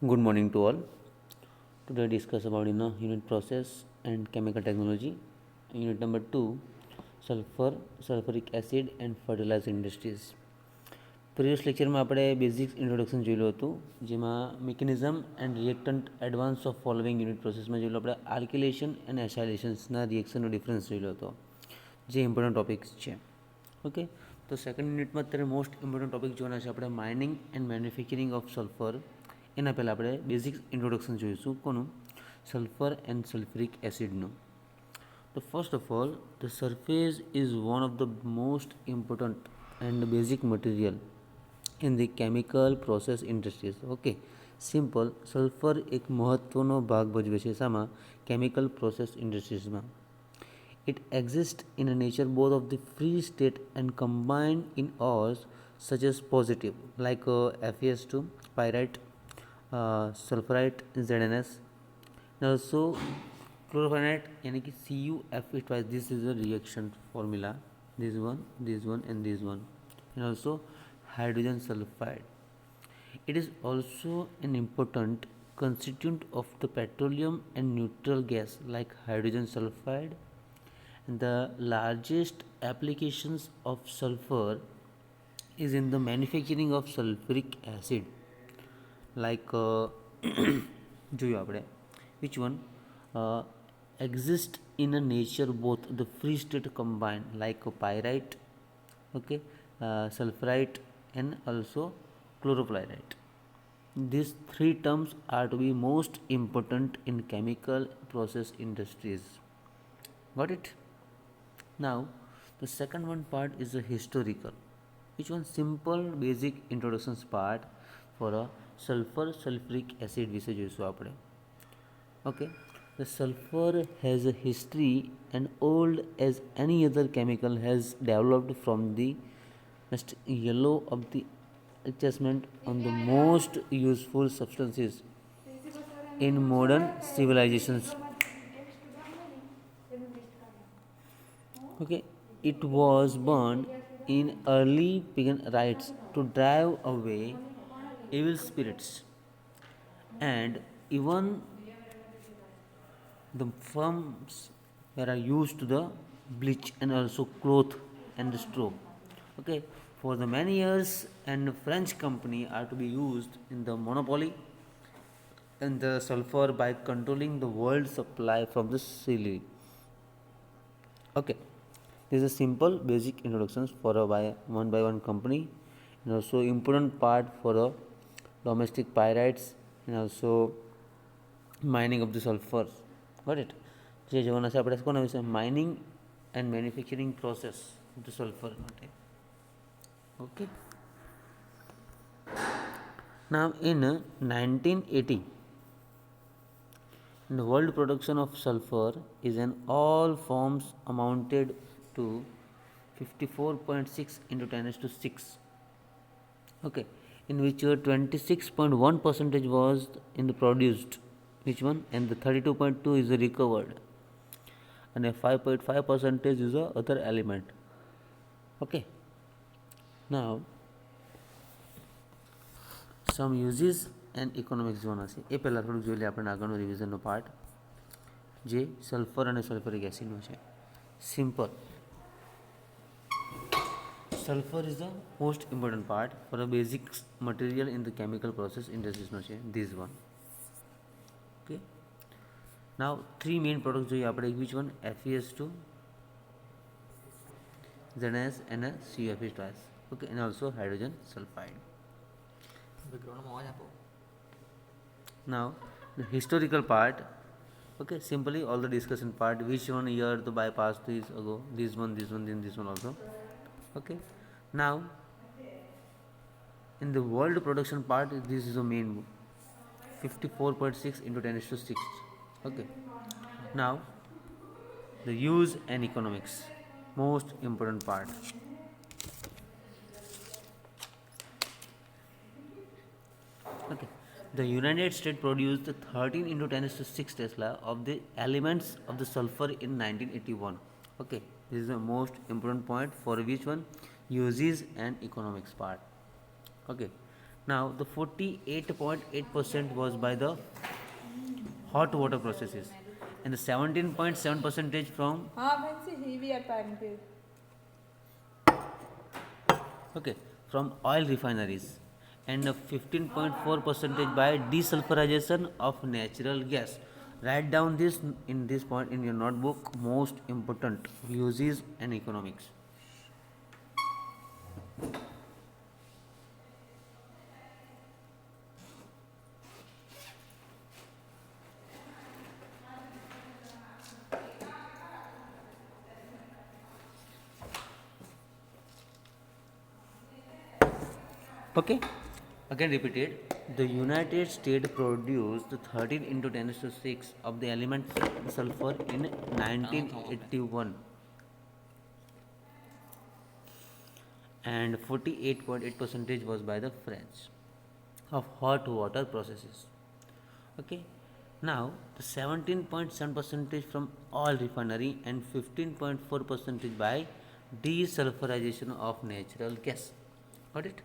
Good morning to all. Today discuss about unit process and chemical technology. Unit number 2, sulfur, sulfuric acid and fertilizer industries. Previous લેક્ચરમાં આપણે basics introduction જોયેલું હતું, જેમાં mechanism and reactant advance of following unit પ્રોસેસમાં જોયેલું આપણે આલ્કિલેશન and એસાઇલેશન્સના રિએક્શનનો difference જોયેલો હતો, જે ઇમ્પોર્ટન્ટ ટોપિક્સ છે. ઓકે, તો સેકન્ડ યુનિટમાં અત્યારે મોસ્ટ ઇમ્પોર્ટન્ટ ટોપિક જોવાના છે આપણે mining and manufacturing of sulphur. એના પહેલાં આપણે બેઝિક્સ ઇન્ટ્રોડક્શન જોઈશું. કોનું? સલ્ફર એન્ડ સલ્ફ્યુરિક એસિડનું. તો first of all, the surface is one of the most important and basic material in the chemical process industries. Okay, simple, sulphur એક મહત્ત્વનો ભાગ ભજવે છે શામાં? કેમિકલ પ્રોસેસ ઇન્ડસ્ટ્રીઝમાં. It exists in a nature both of the free state and combined in ores such as positive like FeS2, pyrite, sulfurite, ZnS, and also chlorphenate यानी कि CuF twice. This is a reaction formula. This one, and this one, and also hydrogen sulfide. It is also an important constituent of the petroleum and neutral gas like hydrogen sulfide. The largest applications of sulfur is in the manufacturing of sulfuric acid, like જોયું આપણે which one exist in a nature both the free state combined like pyrite, okay, sulfurite and also chlorofluorite. These three terms are to be most important in chemical process industries. Got it? Now, the second one part is a historical, which one simple basic introductions part for a sulfur sulfuric acid વિશે જોઈશું આપણે. Okay, the sulfur has a history and old as any other chemical has developed from the just yellow of the adjustment on the most useful substances in modern civilizations. Okay, it was burned in early pagan rites to drive away evil spirits, and even the forms were used to the bleach and also cloth and straw. Okay, for the many years, and French company are to be used in the monopoly and the sulfur by controlling the world supply from the sea. Okay, this is a simple basic introductions for a by one company, and also important part for the domestic pyrites and also mining of the sulfur. Got it? જે જોવાના છે આપણે કોના વિશે? Mining and manufacturing process of the sulphur માટે. Okay, now in 1980, the world production of sulfur is in all forms amounted to 54.6 into 10 raised to 6. Okay, in which 26.1 percentage was in the produced, which one, and the 32.2 is the recovered, and a 5.5 percentage is the other element. Okay, now some uses and economics જોવાના છે. એ પહેલાં થોડુંક જોઈ લઈએ આપણે આગળનો રિવિઝનનો part, જે sulphur અને સલ્ફરિક એસિડનો છે. Simple, sulfur is the most important part for the basic material in the chemical process industries નો છે. This one. Okay, now three main products જોઈએ આપણે. which one? FeS2, ZnS and CuF twice. Okay, and also hydrogen sulfide. Now the historical part. Okay, simply all the discussion part, which one year to bypass this ago, this one, then this one also. Okay, now in the world production part, this is the main 54.6 into 10 to 6. Okay, now the use and economics, most important part. Okay, the United States produced 13 into 10 to 6 Tesla of the elements of the sulfur in 1981. Okay, this is the most important point for which one? Uses and economics part. Okay, Now the 48.8% was by the hot water processes and the 17.7 percentage from from oil refineries and a 15.4 percentage by desulfurization of natural gas. Write down this in this point in your notebook, most important uses and economics. Okay, again repeated. The United States produced 13 into 10 to 6 of the element sulfur in 1981 and 48.8 percentage was by the French of hot water processes. Okay, now the 17.7 percentage from oil refinery and 15.4 percentage by desulfurization of natural gas. Got it?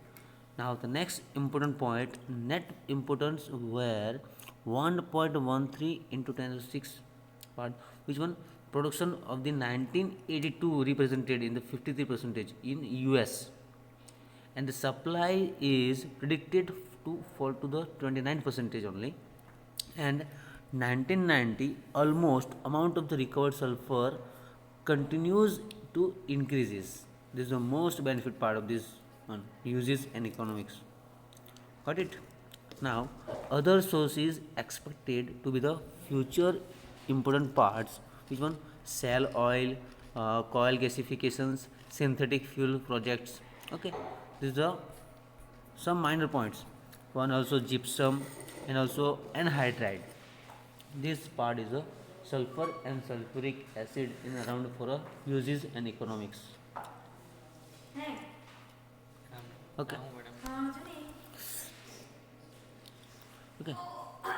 Now the next important point, net importance were 1.13 into 10 to 6 part, which one production of the 1982 represented in the 53 percentage in US, and the supply is predicted to fall to the 29 percentage only, and 1990 almost amount of the recovered sulfur continues to increases. This is the most benefit part of this one, uses and economics. Got it? Now other sources expected to be the future important parts, which one shale oil, coal gasifications, synthetic fuel projects. Okay, these are some minor points. One also gypsum and also anhydride. This part is a sulfur and sulfuric acid in around for a uses and economics. Okay. Okay.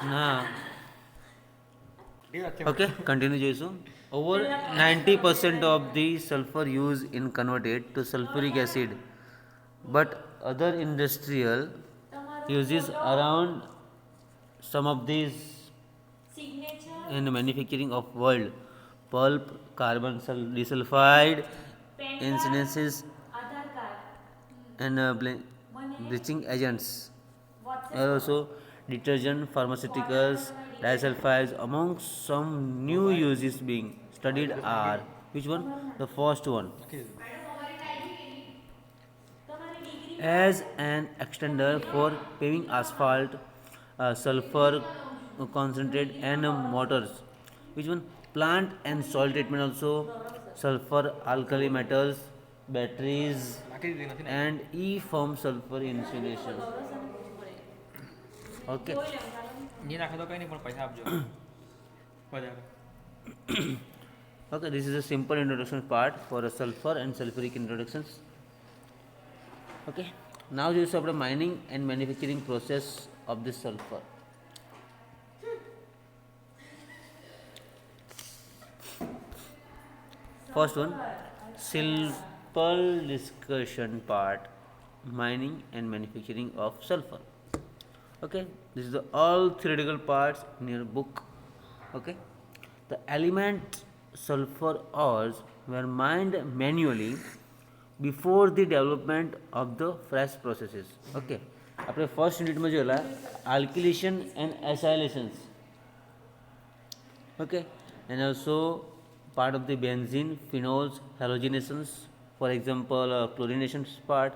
Now, okay, continue Jason. Over 90% of the sulfur used in converted to sulfuric acid, but other industrial uses around some of these in the manufacturing of world pulp, carbon disulfide, incidences, and bleaching agents, and also detergent, pharmaceuticals, disulfides. Among some new uses being studied are which one? The first one, as an extender for paving asphalt, sulfur concentrate and motors. Which one? Plant and soil treatment also, sulfur alkali metals, batteries, and E-form sulfur insulation. Okay. Okay, this is a simple introduction part for a sulfur and sulfuric introductions. Okay, now this is about mining and manufacturing process of this sulfur. First one, simple discussion part, mining and manufacturing of sulfur. Okay, this is the all theoretical parts in your book. Okay, the element sulfur ores were mined manually before the development of the fresh processes. Okay, આપણે first યુનિટમાં જોયેલા alkylation and acylations. Okay, and also part of the benzene, phenols, halogenations, for example chlorinations part.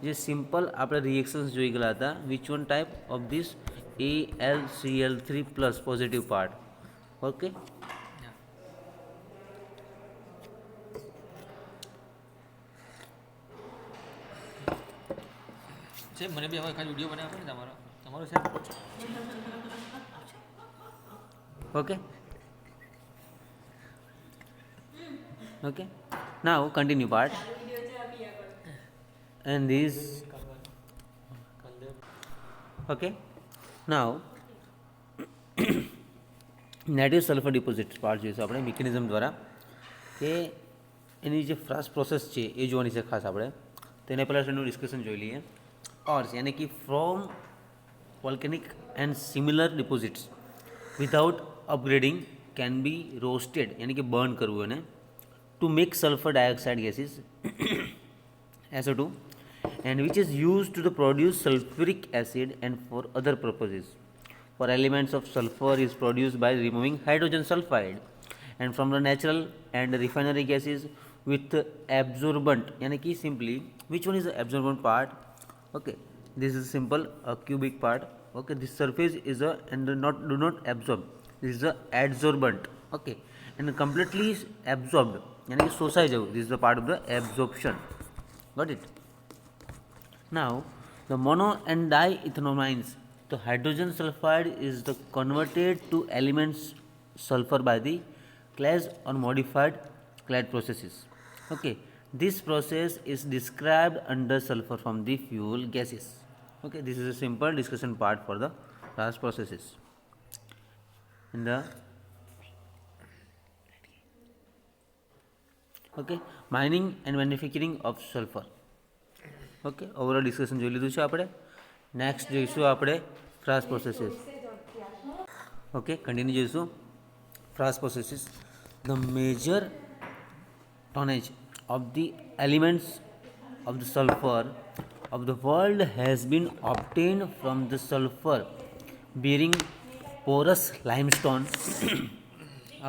જે simple આપણે reactions જોઈ ગયેલા હતા, which one type of this AlCl3 plus positive part. Okay, મને બી હવે ખાલી વિડિયો બનાવવો પડે તમારો તમારો સાહેબ. okay, okay, now continue part, and this. Okay, now native sulphur deposit part જોઈશું આપણે મિકેનિઝમ દ્વારા, કે એની જે ફ્રાસ્ટ પ્રોસેસ છે એ જોવાની છે ખાસ આપણે. તો એના પહેલાં એનું ડિસ્કશન જોઈ લઈએ. ores यानी कि from volcanic and similar deposits without upgrading can be roasted यानी कि burn करવું એને to make sulfur dioxide gases SO2 and which is used to produce sulfuric acid and for other purposes. For elements of sulfur is produced by removing hydrogen sulfide and from the natural and refinery gases with absorbent यानी कि simply which one is the absorbent part? Okay, this is simple a cubic part. Okay, this surface is a and do not absorb, this is the adsorbent. Okay, and completely absorbed यानी कि शोषाई जाऊ, this is the part of the absorption. Got it? Now the mono and diethylamines, the hydrogen sulfide is the converted to elements sulfur by the clad or modified clad processes. Okay, this process is described under sulfur from the fuel gases. Okay, this is a simple discussion part for the last processes. In the okay, mining and manufacturing of sulfur. Okay overall discussion જોઈ લીધું છે આપણે. Next જોઈશું આપણે ફ્રાસ processes. Okay continue જોઈશું Frasch processes. The major tonnage of the elements of the sulfur of the world has been obtained from the sulfur bearing porous limestone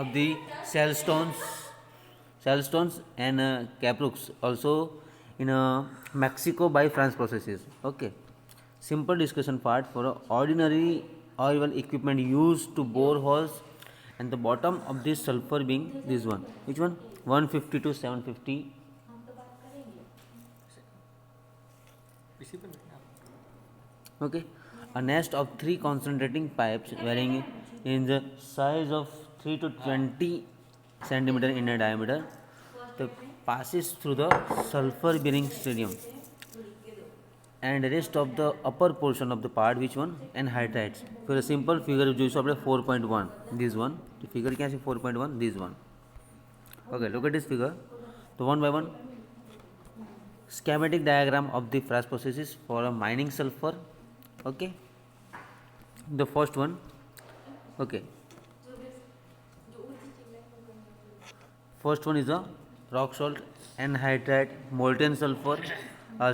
of the shellstones and caprux also in Mexico by France processes. Okay, simple discussion part for ordinary oil equipment used to bore holes and the bottom of this sulfur being this one. Which one? 150 to 750. Okay, a nest of 3 concentrating pipes varying in the size of 3 to 20 centimeter in a diameter. The passes through the sulfur bearing stadium and the rest of the upper portion of the part which one anhydrides. For a simple figure જોઈશું આપણે 4.1 this one. The figure क्या है 4.1 this one. Okay, look at this figure. So one by one schematic diagram of the flash processes for a mining sulfur. Okay, the first one. Okay, first one is a rock salt, anhydride, molten sulfur,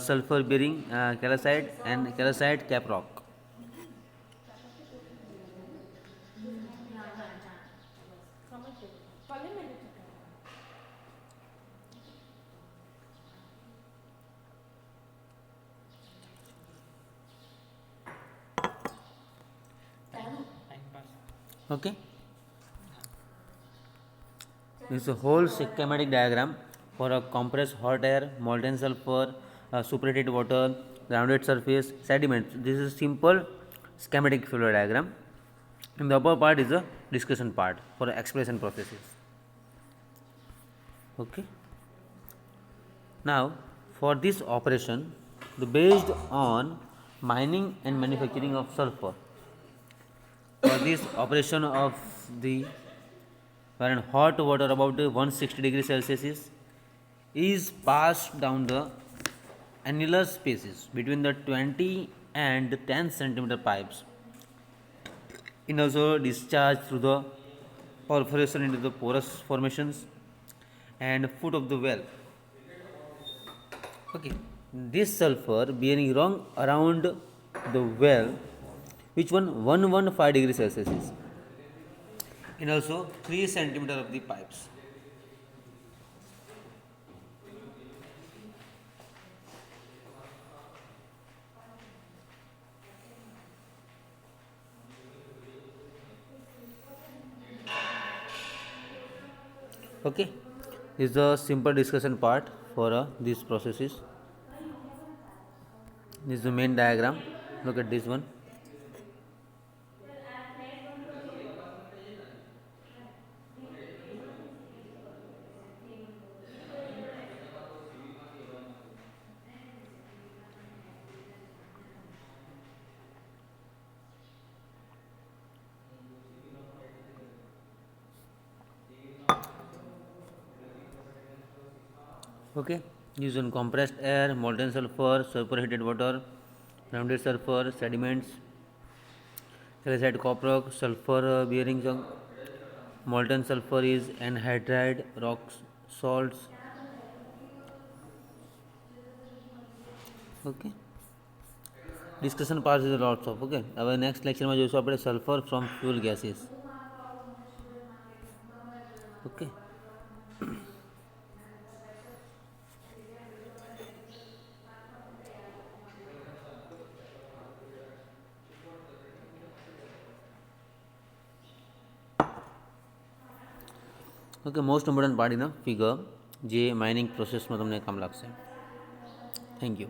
sulfur bearing calcite and calcite cap rock. Okay, this is a whole schematic diagram for a compressed hot air, molten sulfur, superheated water, grounded surface, sediments. This is a simple schematic flow diagram. And the upper part is a discussion part for expression processes. Okay. Now for this operation, based on mining and manufacturing of sulfur, for this operation of the wherein hot water about 160 degrees Celsius is passed down the annular spaces between the 20 and 10 centimeter pipes and also discharged through the perforation into the porous formations and foot of the well. Okay, this sulfur being run around the well which one 115 degrees Celsius is and also 3 centimeter of the pipes. Okay, this is the simple discussion part for these processes. This is the main diagram. Look at this one. Okay, use on compressed air, molten sulfur, superheated water, grounded sulfur, sediments, calcite copper rock, sulfur bearing molten sulfur is anhydride rocks, salts. Okay. Discussion part is lots of. Okay. Our next lecture માં જોઈશું આપણે sulfur from fuel gases. Okay. Okay most important part in figure જે mining પ્રોસેસમાં તમને કામ લાગશે. Thank you.